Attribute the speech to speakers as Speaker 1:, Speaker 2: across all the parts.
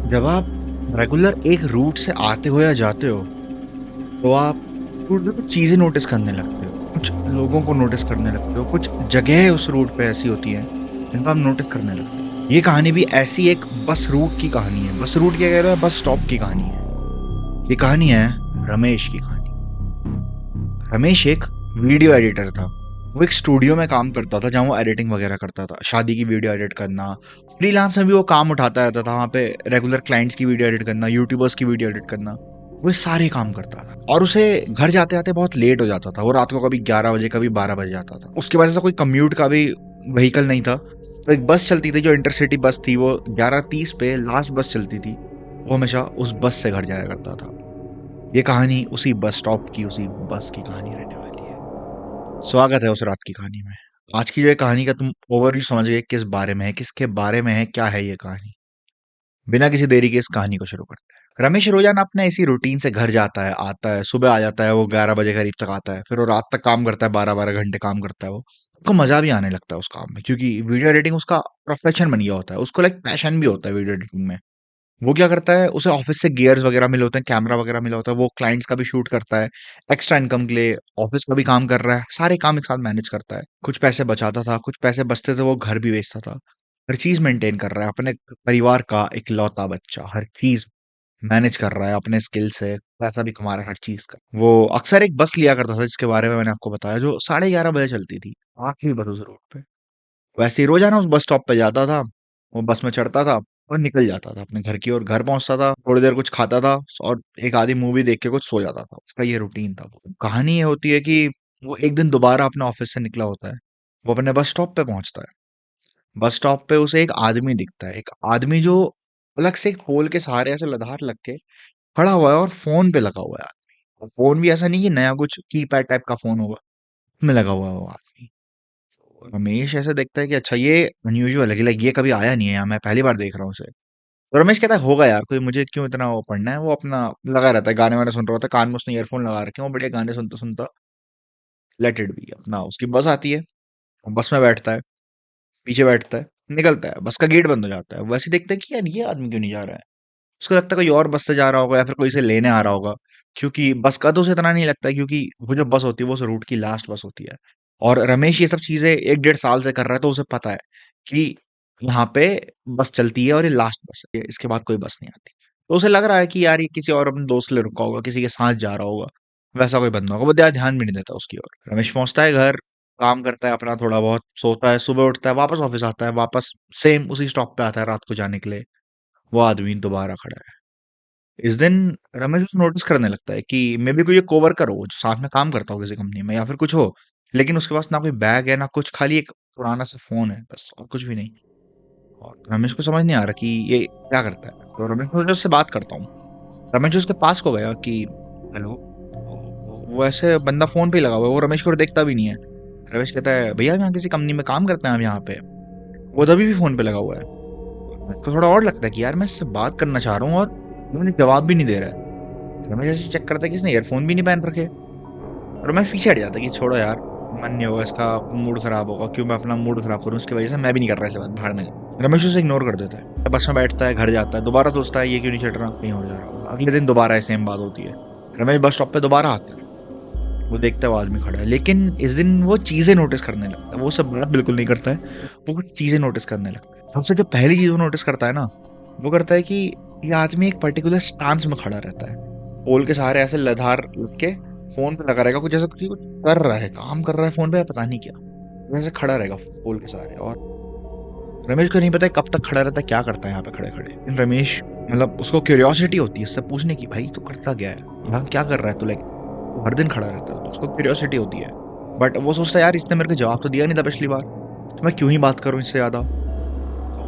Speaker 1: जब आप रेगुलर एक रूट से आते हो या जाते हो तो आप रूट में कुछ चीजें नोटिस करने लगते हो, कुछ लोगों को नोटिस करने लगते हो, कुछ जगह उस रूट पे ऐसी होती हैं जिनको आप नोटिस करने लगते हो। ये कहानी भी ऐसी एक बस रूट की कहानी है। बस रूट क्या कह रहा है, बस स्टॉप की कहानी है। ये कहानी है रमेश की कहानी। रमेश एक वीडियो एडिटर था। वो एक स्टूडियो में काम करता था जहाँ वो एडिटिंग वगैरह करता था, शादी की वीडियो एडिट करना। फ्रीलांस में भी वो काम उठाता रहता था, वहाँ पे रेगुलर क्लाइंट्स की वीडियो एडिट करना, यूट्यूबर्स की वीडियो एडिट करना। वो सारे काम करता था और उसे घर जाते आते बहुत लेट हो जाता था। वो रात को कभी 11 बजे, कभी 12 बजे जाता था। उसके पास ऐसा कोई कम्यूट का भी व्हीकल नहीं था। तो एक बस चलती थी जो इंटरसिटी बस थी, वो 11:30 पे लास्ट बस चलती थी। वो हमेशा उस बस से घर जाया करता था। ये कहानी उसी बस स्टॉप की, उसी बस की कहानी रहने वाली है। स्वागत है उस रात की कहानी में। आज की जो ये कहानी का तुम ओवरव्यू समझ गए किस बारे में है, किसके बारे में है, क्या है ये कहानी। बिना किसी देरी के इस कहानी को शुरू करते हैं। रमेश रोजाना अपने इसी रूटीन से घर जाता है, आता है, सुबह आ जाता है, वो 11 बजे करीब तक आता है, फिर वो रात तक काम करता है, 12-12 घंटे काम करता है। वो उसको मजा भी आने लगता है उस काम में, क्योंकि वीडियो एडिटिंग उसका प्रोफेशन बन गया होता है। उसको लाइक पैशन भी होता है वीडियो एडिटिंग में। वो क्या करता है, उसे ऑफिस से गियर्स वगैरह मिले होते हैं, कैमरा वगैरह मिला होता है, वो क्लाइंट्स का भी शूट करता है। एक्स्ट्रा इनकम के लिए ऑफिस का भी काम कर रहा है, सारे काम एक साथ मैनेज करता है। कुछ पैसे बचाता था, कुछ पैसे बचते थे वो घर भी बेचता था। हर चीज मेंटेन कर रहा है, अपने परिवार का इकलौता बच्चा हर चीज मैनेज कर रहा है अपने स्किल से। पैसा भी कमा रहा है हर चीज का। वो अक्सर एक बस लिया करता था जिसके बारे में मैंने आपको बताया, जो 11:30 बजे चलती थी, आखिरी बस उस रूट पे। वैसे ही रोजाना उस बस स्टॉप पे जाता था, वो बस में चढ़ता था और निकल जाता था अपने घर की ओर। घर पहुंचता था, थोड़ी देर कुछ खाता था और एक आधी मूवी देख के कुछ सो जाता था। उसका ये रूटीन था। कहानी ये होती है कि वो एक दिन दोबारा अपने ऑफिस से निकला होता है। वो अपने बस स्टॉप पे पहुंचता है। बस स्टॉप पे उसे एक आदमी दिखता है, एक आदमी जो अलग से एक पोल के सहारे ऐसे लधार लग के खड़ा हुआ है और फोन पे लगा हुआ है आदमी। और फोन भी ऐसा नहीं कि नया कुछ कीपैड टाइप का फोन होगा, उसमें लगा हुआ है वो आदमी। रमेश ऐसे देखता है कि अच्छा, ये अनयूजुअल है, कि लाइक ये कभी आया नहीं है यहाँ, मैं पहली बार देख रहा हूँ उसे। तो रमेश कहता है होगा यार कोई, मुझे क्यों इतना वो पढ़ना है। वो अपना लगा रहता है, गाने वाने सुन रहा होता है, कान में उसने ईयरफोन लगा रखे हैं, वो बढ़िया गाने सुनता सुनता लेट इट बी। अपना उसकी बस आती है, वो बस में बैठता है, पीछे बैठता है, निकलता है। बस का गेट बंद हो जाता है। वैसे देखता है कि यार ये आदमी क्यों नहीं जा रहा है। उसको लगता है कोई और बस से जा रहा होगा या फिर कोई इसे लेने आ रहा होगा, क्योंकि बस का तो उसे इतना नहीं लगता है, क्योंकि वो जो बस होती है वो उस रूट की लास्ट बस होती है। और रमेश ये सब चीजें 1-1.5 साल से कर रहा है, तो उसे पता है कि यहाँ पे बस चलती है और ये लास्ट बस है, इसके बाद कोई बस नहीं आती। तो उसे लग रहा है कि यार ये किसी और अपने दोस्त के लिए रुका होगा, किसी के साथ जा रहा होगा, वैसा कोई बंदा होगा। वो ध्यान भी नहीं देता उसकी ओर। रमेश पहुंचता है घर, काम करता है अपना थोड़ा बहुत, सोता है, सुबह उठता है, वापस ऑफिस आता है, वापस सेम उसी स्टॉप पे आता है रात को जाने के लिए। वो आदमी दोबारा खड़ा है। इस दिन रमेश उसे नोटिस करने लगता है कि मे बी कोई ये कोवर्कर हो जो साथ में काम करता हो किसी कंपनी में, या फिर कुछ हो, लेकिन उसके पास ना कोई बैग है ना कुछ, खाली एक पुराना सा फोन है बस, और कुछ भी नहीं। और रमेश को समझ नहीं आ रहा कि ये क्या करता है। तो रमेश ने सोचा उससे बात करता हूँ। रमेश उसके पास को गया कि हेलो। वो ऐसे बंदा फोन पे ही लगा हुआ है, वो रमेश को देखता भी नहीं है। रमेश कहता है भैया हम यहाँ किसी कंपनी में काम करते हैं, हम यहाँ पे। वो तभी भी फोन पे लगा हुआ है। उसको थोड़ा और लगता है कि यार मैं इससे बात करना चाह रहा हूँ और ये मुझे जवाब भी नहीं दे रहा है। रमेश ऐसे चेक करता है कि इसने ईयरफोन भी नहीं पहन रखे। रमेश पीछे हट जाता है कि छोड़ो यार, मन नहीं होगा इसका, मूड खराब होगा, क्यों मैं अपना मूड खराब करूं इसकी वजह से, मैं भी नहीं कर रहा ऐसे बात, भाड़ में जाओ। रमेश उसे इग्नोर कर देता है, बस में बैठता है, घर जाता है, दोबारा सोचता है ये क्यों नहीं चढ़ रहा, कहीं और जा रहा होगा। अगले दिन दोबारा सेम बात होती है। रमेश बस स्टॉप पे दोबारा आता है। वो देखता है वो आदमी खड़ा है, लेकिन इस दिन वो चीजें नोटिस करने लगता है। वो सब बात बिल्कुल नहीं करता है, वो कुछ चीजें नोटिस करने लगता है। सबसे जो पहली चीज वो नोटिस करता है ना, वो करता है कि ये आदमी एक पर्टिकुलर स्टांस में खड़ा रहता है। पोल के सहारे ऐसे लधार लग के फोन पे लगा रहेगा, कुछ ऐसा कुछ कर रहा है, काम कर रहा है फोन पे, पता नहीं क्या, वैसे खड़ा रहेगा पोल के सहारे। और रमेश को नहीं पता है कब तक खड़ा रहता है, क्या करता है यहाँ पे खड़े खड़े। लेकिन रमेश, मतलब उसको क्यूरियोसिटी होती है इससे पूछने की, भाई तू करता क्या है यहाँ, क्या कर रहा है तू, लाइक हर दिन खड़ा रहता है, तो उसको क्यूरियोसिटी होती है। बट वो सोचता है यार इसने मेरे को जवाब तो दिया नहीं था पिछली बार, तो मैं क्यों ही बात करूं इससे ज्यादा।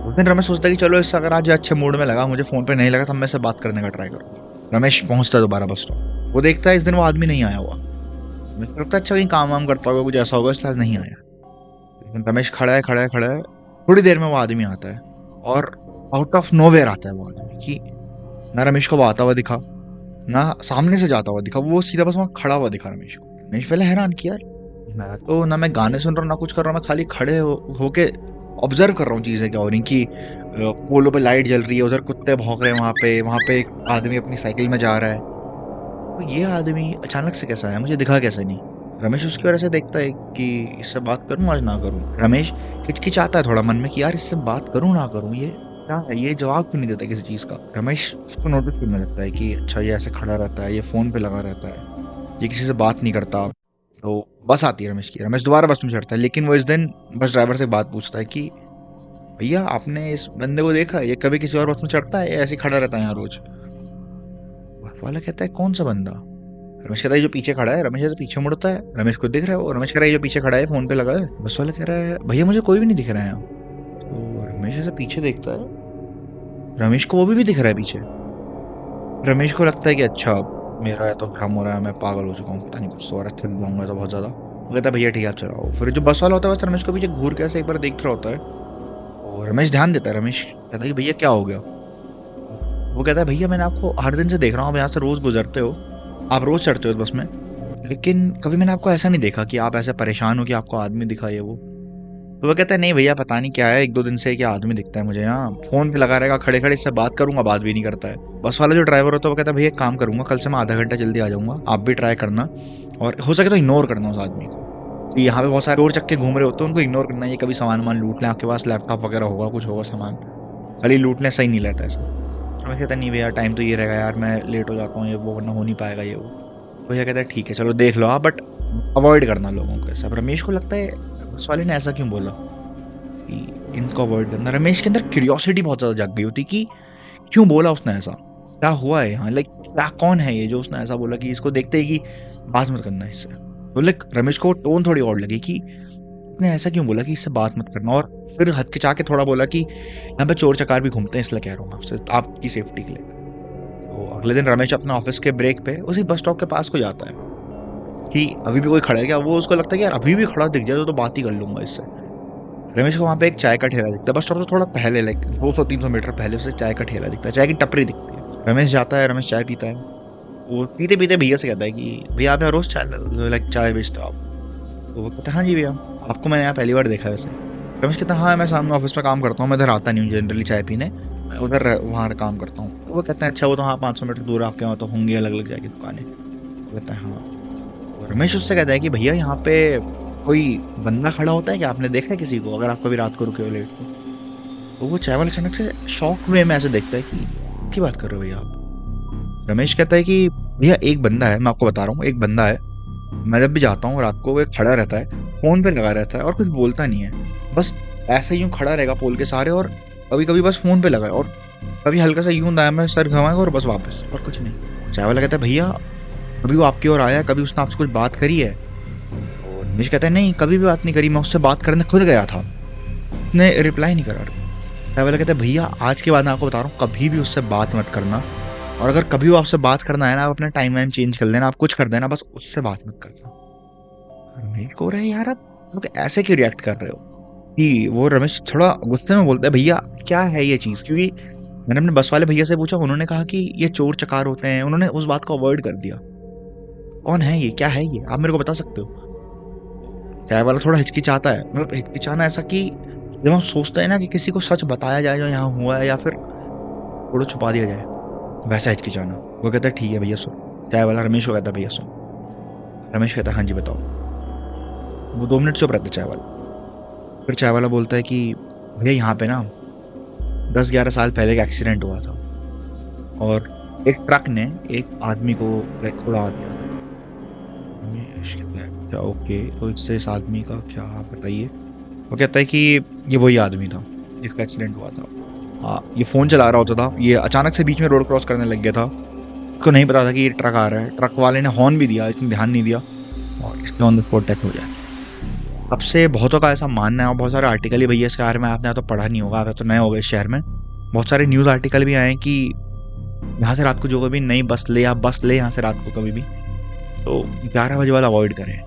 Speaker 1: उस दिन रमेश सोचता है कि चलो इससे अगर आज अच्छे मूड में लगा, मुझे फोन पे नहीं लगा, तो मैं इससे बात करने का ट्राई करूंगा। रमेश पहुंचता है दोबारा बस स्टॉप। वो देखता है इस दिन वो आदमी नहीं आया हुआ। मुझे लगता है अच्छा कहीं काम वाम करता होगा, कुछ ऐसा होगा, इसलिए आज नहीं आया। लेकिन रमेश खड़ा है, खड़ा है, खड़ा है। थोड़ी देर में वो आदमी आता है और आउट ऑफ नोवेयर आता है वो आदमी, कि ना रमेश को वो आता हुआ दिखा, ना सामने से जाता हुआ दिखा, वो सीधा बस वहां खड़ा हुआ दिखा रमेश को। रमेश पहले हैरान किया, मैं तो ना मैं गाने सुन रहा हूँ ना कुछ कर रहा हूँ, मैं खाली खड़े होके ऑब्जर्व कर रहा हूँ चीज़ें क्या हो रही कि पोलो पे लाइट जल रही है, उधर कुत्ते भौंक रहे हैं, वहाँ पे एक आदमी अपनी साइकिल में जा रहा है। तो ये आदमी अचानक से कैसा आया, मुझे दिखा कैसे नहीं। रमेश उसकी वजह से देखता है कि इससे बात करूं आज ना करूं। रमेश हिचकिचाता है थोड़ा मन में कि यार इससे बात करूं ना करूं, ये क्या है, ये जवाब क्यों नहीं देता किसी चीज़ का। रमेश उसको नोटिस करने लगता है कि अच्छा ये ऐसे खड़ा रहता है, ये फ़ोन पे लगा रहता है, ये किसी से बात नहीं करता। तो बस आती है रमेश की, रमेश दोबारा बस में चढ़ता है, लेकिन वो इस दिन बस ड्राइवर से बात पूछता है कि भैया आपने इस बंदे को देखा, ये कभी किसी और बस में चढ़ता है, ये ऐसे ही खड़ा रहता है यहाँ रोज। बस वाला कहता है कौन सा बंदा। रमेश कहता है जो पीछे खड़ा है। रमेश ऐसे पीछे मुड़ता है, रमेश को दिख रहा है वो। रमेश कह रहा है जो पीछे खड़ा है फोन पे लगा है। बस वाला कह रहा है भैया मुझे कोई भी नहीं दिख रहा है यहाँ। तो रमेश ऐसे पीछे देखता है, रमेश को वो भी दिख रहा है पीछे। रमेश को लगता है कि अच्छा मेरा है तो भ्रम हो रहा है, मैं पागल हो चुका हूँ, पता नहीं कुछ तो हो रहा है, थक जाऊंगा तो बहुत ज्यादा। वो कहता है भैया ठीक है आप चलाओ। फिर जो बस वाला होता है बस रमेश को पीछे घूर के ऐसे एक बार देख रहा होता है और रमेश ध्यान देता है। रमेश कहता है कि भैया क्या हो गया। वो कहता है भैया मैंने आपको हर दिन से देख रहा हूँ, आप यहाँ से रोज गुजरते हो, आप रोज चढ़ते हो इस बस में, लेकिन कभी मैंने आपको ऐसा नहीं देखा कि आप ऐसे परेशान हो कि आपको आदमी दिखा ये वो। तो वो कहता है नहीं भैया पता नहीं क्या है, एक दो दिन से क्या आदमी दिखता है मुझे यहाँ, फोन पे लगा रहेगा खड़े खड़े, इससे बात करूंगा बात भी नहीं करता है। बस वाला जो ड्राइवर होता है वो कहता है भैया एक काम करूंगा, कल से मैं आधा घंटा जल्दी आ जाऊंगा, आप भी ट्राई करना और हो सके तो इग्नोर करना उस आदमी को। कि यहाँ पे बहुत सारे चोर चक्के घूम रहे होते हैं, उनको इग्नोर करना, ये कभी सामान वामान लूट लें, आपके पास लैपटॉप वगैरह होगा, कुछ होगा सामान, खाली लूट लें, सही नहीं रहता ऐसा। मैं कहता नहीं भैया टाइम तो ये रहेगा यार, मैं लेट हो जाता हूँ, ये वो वरना हो नहीं पाएगा ये वो। भैया कहता है ठीक है चलो देख लो आप, बट अवॉइड करना लोगों को ऐसा। रमेश को लगता है बस वाले ने ऐसा क्यों बोला कि इनको अवॉइड करना। रमेश के अंदर क्यूरियोसिटी बहुत ज़्यादा जाग गई होती कि क्यों बोला उसने ऐसा, क्या हुआ है यहाँ, लाइक क्या कौन है ये जो उसने ऐसा बोला कि इसको देखते ही कि बात मत करना इससे। तो लाइक रमेश को टोन थोड़ी और लगी कि इसने ऐसा क्यों बोला कि इससे बात मत करना, और फिर हचकिचा के थोड़ा बोला कि यहाँ पे चोर चकार भी घूमते हैं इसलिए कह रहा हूँ आपसे, आपकी सेफ्टी के लिए। तो अगले दिन रमेश अपने ऑफिस के ब्रेक पे उसी बस स्टॉप के पास को जाता है कि अभी भी कोई खड़ा है क्या। वो उसको लगता है कि यार अभी भी खड़ा दिख जाए तो बात ही कर लूंगा इससे। रमेश को वहाँ पे एक चाय का ठेला दिखता है, बस स्टॉप से थोड़ा पहले, लाइक 200-300 मीटर पहले उसे चाय का ठेला दिखता है, चाय की टपरी दिखती है। रमेश जाता है, रमेश चाय पीता है। वो पीते पीते भैया से कहता है कि भैया आप यहाँ रोज चाय लाइक चाय बेचते हो आप। तो वो कहता है हाँ जी भैया, आपको मैंने यहाँ पहली बार देखा है वैसे। रमेश कहता है हाँ मैं सामने ऑफिस में काम करता हूँ, मैं इधर आता नहीं हूँ जनरली चाय पीने, मैं उधर वहाँ काम करता हूँ। तो वो कहते हैं अच्छा वो तो हाँ 500 मीटर दूर आपके वहाँ तो होंगी अलग अलग चाय की दुकानें। वो कहता है हाँ। रमेश उससे कहता है कि भैया यहाँ पे कोई बंदा खड़ा होता है क्या, आपने देखा है किसी को, अगर आप कभी रात को रुके हो लेट तो। वो चाय वाला अचानक से शॉक वे में ऐसे देखता है कि क्या बात कर रहे हो भैया आप। रमेश कहता है कि भैया एक बंदा है, मैं आपको बता रहा हूँ, एक बंदा है, मैं जब भी जाता हूँ रात को वो एक खड़ा रहता है, फोन पे लगा रहता है और कुछ बोलता नहीं है, बस ऐसे ही यूं खड़ा रहेगा पोल के सहारे और कभी कभी बस फोन पे लगा है और कभी हल्का सा यूं दाएं में सर घुमाएगा और बस वापस, और कुछ नहीं। चाय वाला कहता है भैया कभी वो आपकी ओर आया, कभी उसने आपसे कुछ बात करी है। और निश कहता है नहीं कभी भी बात नहीं करी, मैं उससे बात करने खुद गया था, उसने रिप्लाई नहीं करा। चाय वाला कहता है भैया आज के बाद मैं आपको बता रहा हूँ कभी भी उससे बात मत करना, और अगर कभी वो आपसे बात करना है ना आप अपना टाइम वाइम चेंज कर देना, आप कुछ कर देना, बस उससे बात मत करना। रमेश को रहे यार आप लोग ऐसे क्यों रिएक्ट कर रहे हो कि वो रमेश थोड़ा गुस्से में बोलता है भैया क्या है ये चीज़, क्योंकि मैंने अपने बस वाले भैया से पूछा, उन्होंने कहा कि ये चोर चकार होते हैं, उन्होंने उस बात को अवॉइड कर दिया। कौन है ये, क्या है ये, आप मेरे को बता सकते हो। चाय वाला थोड़ा हिचकिचाता है, मतलब हिचकिचाना ऐसा कि जब हम सोचते हैं ना कि किसी को सच बताया जाए जो यहाँ हुआ है या फिर थोड़ा छुपा दिया जाए, वैसा हिचकिचाना। वो कहता है ठीक है भैया सुन। चाय वाला रमेश को कहता है भैया सुन। रमेश कहता है हाँ जी बताओ। वो 2 मिनट चुप रहता चाय वाला। फिर चाय वाला बोलता है कि भैया यहाँ पे ना 10-11 साल पहले एक एक्सीडेंट हुआ था और एक ट्रक ने एक आदमी को लाइक उड़ा दिया था। रमेश कहता है क्या ओके, तो इससे इस आदमी का क्या आप बताइए। वो कहता है कि ये वही आदमी था जिसका एक्सीडेंट हुआ था। हाँ ये फ़ोन चला रहा होता था, ये अचानक से बीच में रोड क्रॉस करने लग गया था, उसको नहीं पता था कि ये ट्रक आ रहा है, ट्रक वाले ने हॉर्न भी दिया, इसने ध्यान नहीं दिया और इसके ऑन द स्पॉट डेथ हो जाए। अब से बहुतों का ऐसा मानना है और बहुत सारे आर्टिकल ही भैया इसके बारे में आपने तो पढ़ा नहीं होगा, आप तो नए हो गए शहर में, बहुत सारे न्यूज़ आर्टिकल भी आए हैं कि यहाँ से रात को जो कभी नई बस ले, आप बस ले यहाँ से रात को कभी भी, तो 11 बजे वाला अवॉइड करें।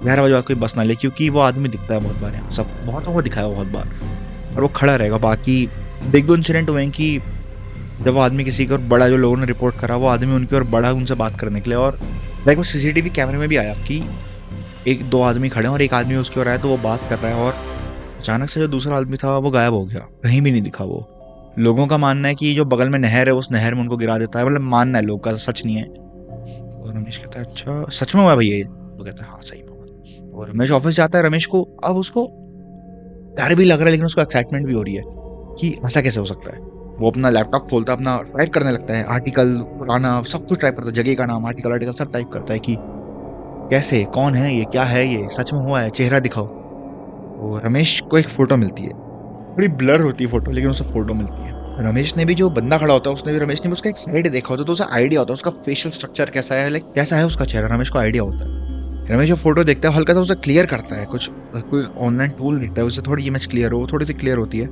Speaker 1: 11 बजे बाद कोई बस ना ले, क्योंकि वो आदमी दिखता है बहुत बार, यहाँ सब बहुतों को दिखाया बहुत बार और वो खड़ा रहेगा। बाकी 1-2 इंसिडेंट हुए हैं कि जब वो आदमी किसी की और बड़ा, जो लोगों ने रिपोर्ट करा, वो आदमी उनकी और बड़ा उनसे बात करने के लिए, और लाइक वो CCTV कैमरे में भी आया कि 1-2 आदमी खड़े हैं और एक आदमी उसकी ओर आया तो वो बात कर रहा है और अचानक से जो दूसरा आदमी था वो गायब हो गया, कहीं भी नहीं दिखा वो। लोगों का मानना है कि जो बगल में नहर है उस नहर में उनको गिरा देता है, मतलब मानना है लोग का, सच नहीं है। और रमेश कहता है अच्छा सच में हुआ भैया ये? वो कहता है हाँ सही में हुआ। और रमेश ऑफिस जाता है, रमेश को अब उसको डर भी लग रहा है लेकिन उसको एक्साइटमेंट भी हो रही है कि ऐसा कैसे हो सकता है। वो अपना लैपटॉप खोलता है, अपना टाइप करने लगता है, आर्टिकल पुराना सब कुछ टाइप करता है, जगह का नाम, आर्टिकल आर्टिकल सब टाइप करता है कि कैसे, कौन है ये, क्या है ये, सच में हुआ है, चेहरा दिखाओ। और रमेश को एक फोटो मिलती है, थोड़ी ब्लर होती है फोटो लेकिन उसे फोटो मिलती है। रमेश ने भी, जो बंदा खड़ा होता है उसने भी, रमेश ने भी उसका एक साइड देखा होता है तो उसे आइडिया होता है उसका फेशियल स्ट्रक्चर कैसा है, लाइक कैसा है उसका चेहरा, रमेश को आइडिया होता है। रमेश जो फोटो देखता है हल्का सा उसे क्लियर करता है, कुछ कोई ऑनलाइन टूल देखता है उसे थोड़ी इमेज क्लियर हो, थोड़ी सी क्लियर होती है।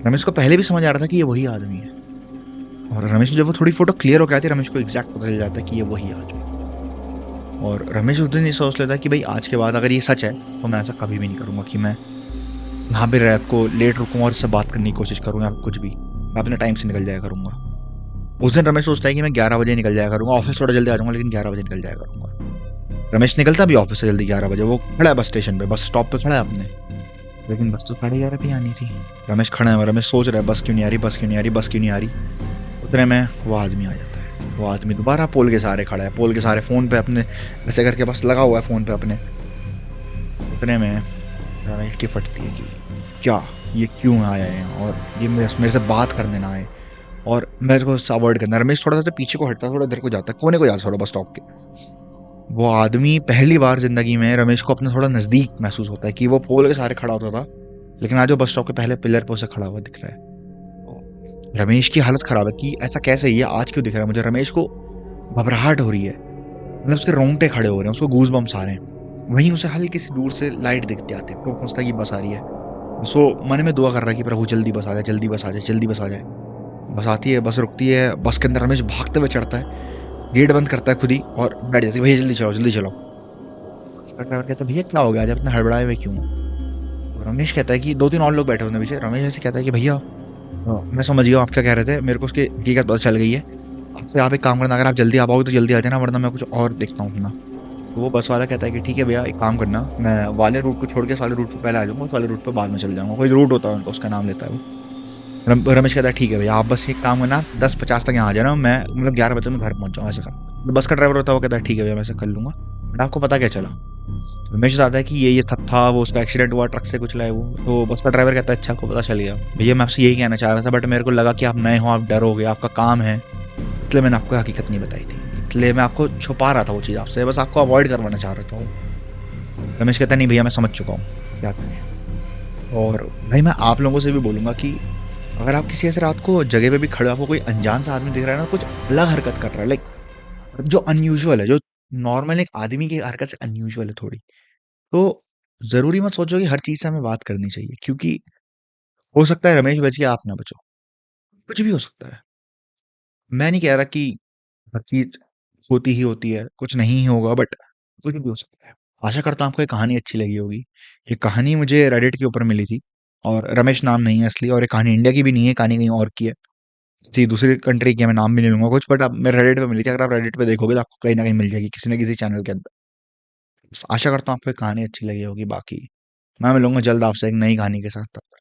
Speaker 1: रमेश को पहले भी समझ आ रहा था कि ये वही आदमी है, और रमेश जब वो थोड़ी फोटो क्लियर होकर आती है रमेश को एग्जैक्ट पता चल जाता है कि ये वही आदमी है। और रमेश उस दिन ये सोच लेता है कि भाई आज के बाद अगर ये सच है तो मैं ऐसा कभी भी नहीं करूंगा कि मैं यहाँ पे रात को लेट रुकूं और इससे बात करने की कोशिश करूँ या कुछ भी, मैं अपने टाइम से निकल जाया करूंगा। उस दिन रमेश सोचता है कि मैं 11 बजे निकल जाया करूंगा, ऑफिस थोड़ा जल्दी आ जाऊंगा लेकिन 11 बजे निकल जाया करूंगा। रमेश निकलता भी ऑफिस से जल्दी 11 बजे, वो खड़ा है बस स्टेशन पे, बस स्टॉप पे खड़ा है अपने, लेकिन बस तो 11:30 पे आनी थी। रमेश खड़ा है, रमेश सोच रहा है बस क्यों नहीं आ रही, बस क्यों नहीं आ रही, बस क्यों नहीं आ रही। उतने में वो आदमी आ जाता है, वो आदमी दोबारा पोल के सहारे खड़ा है, पोल के सहारे फोन पे अपने ऐसे करके बस लगा हुआ है फोन पे अपने। उतने में रमेश की फटती है कि क्या, ये क्यों आया है यहाँ, और ये मेरे से बात करने ना आए, और मेरे को अवॉइड करना है। रमेश थोड़ा सा पीछे को हटता है, थोड़ा इधर को जाता है, कोने को जाता है थोड़ा बस स्टॉप के। वो आदमी पहली बार जिंदगी में रमेश को अपने थोड़ा नजदीक महसूस होता है कि वो पोल के सहारे खड़ा होता था लेकिन आज वो बस स्टॉप के पहले पिलर पे उसे खड़ा हुआ दिख रहा है। रमेश की हालत खराब है कि ऐसा कैसे, ये आज क्यों दिख रहा है मुझे। रमेश को घबराहट हो रही है, मतलब उसके रोंगटे खड़े हो रहे हैं, उसको गूज बम्स आ रहे हैं। वहीं उसे हल्की सी दूर से लाइट दिखती आती है तो सोचता है कि बस आ रही है। सो मन में दुआ कर रहा है कि प्रभु जल्दी बस आ जाए, जल्दी बस आ जाए, जल्दी बस आ जाए। बस आती है, बस रुकती है, बस के अंदर रमेश भागते हुए चढ़ता है, गेट बंद करता है खुद ही और बैठ जाती है, भैया जल्दी चलो जल्दी चलो। उसका ड्राइवर कहता है भैया क्या हो गया आज, अपने हड़बड़ाए हुए क्यों? तो रमेश कहता है कि दो तीन और लोग बैठे होते हैं पीछे, रमेश ऐसे कहता है कि भैया मैं समझ गया आप क्या कह रहे थे, मेरे को उसकी हकीकत पता चल गई है। आपसे आप एक काम करना, अगर आप जल्दी आ पाओगे तो जल्दी आ जाना, वरना मैं कुछ और देखता हूँ अपना। तो वो बस वाला कहता है कि ठीक है भैया एक काम करना, मैं वाले रूट को छोड़ के इस वाले रूट पे पहले आ जाऊंगा, उस वाले रूट पे बाद में चल जाऊंगा, कोई रूट होता है उनका, उसका नाम लेता है वो। रमेश कहता है ठीक है भैया आप बस एक काम करना, 10:50 तक यहाँ आ जाना, मैं मतलब 11 बजे मैं घर पहुंच जाऊँ ऐसा कर। तो बस का ड्राइवर होता है वो कहता है ठीक है भैया मैं ऐसा कर लूंगा, बट आपको पता क्या चला? रमेश बताता है कि ये सब था, वो उसका एक्सीडेंट हुआ, ट्रक से कुछ लाए वो। तो बस का ड्राइवर कहता है अच्छा, को पता चल गया भैया, मैं आपसे यही कहना चाह रहा था बट मेरे को लगा कि आप नए हो, आप डर हो गए, आपका काम है, इसलिए मैंने आपको हकीकत नहीं बताई थी, इसलिए मैं आपको छुपा रहा था वो चीज़ आपसे, बस आपको अवॉइड करवाना चाह रहा था। रमेश कहता है नहीं भैया मैं समझ चुका हूँ क्या करें। और भाई मैं आप लोगों से भी बोलूंगा कि अगर आप किसी ऐसे रात को जगह पे भी खड़े हो, आपको कोई अनजान सा आदमी दिख रहा है ना, कुछ अलग हरकत कर रहा है, लाइक जो अनयूजुअल है, जो नॉर्मल एक आदमी की हरकत से अनयूजुअल है थोड़ी, तो जरूरी मत सोचो कि हर चीज से हमें बात करनी चाहिए, क्योंकि हो सकता है रमेश बच गया आप ना बचो, कुछ भी हो सकता है। मैं नहीं कह रहा कि हर चीज होती ही होती है, कुछ नहीं ही होगा, बट कुछ भी हो सकता है। आशा करता हूँ आपको ये कहानी अच्छी लगी होगी। ये कहानी मुझे रेडिट के ऊपर मिली थी, और रमेश नाम नहीं है असली, और ये कहानी इंडिया की भी नहीं है, कहानी कहीं और की है, किसी दूसरी कंट्री की है, मैं नाम भी नहीं लूंगा कुछ, बट अब मैं रेडिट पे मिली थी, अगर आप रेडिट पे देखोगे तो आपको कहीं ना कहीं मिल जाएगी किसी न किसी चैनल के अंदर। बस आशा करता हूँ आपको ये कहानी अच्छी लगी होगी। बाकी मैं मिलूंगा जल्द आपसे एक नई कहानी के साथ, तब तक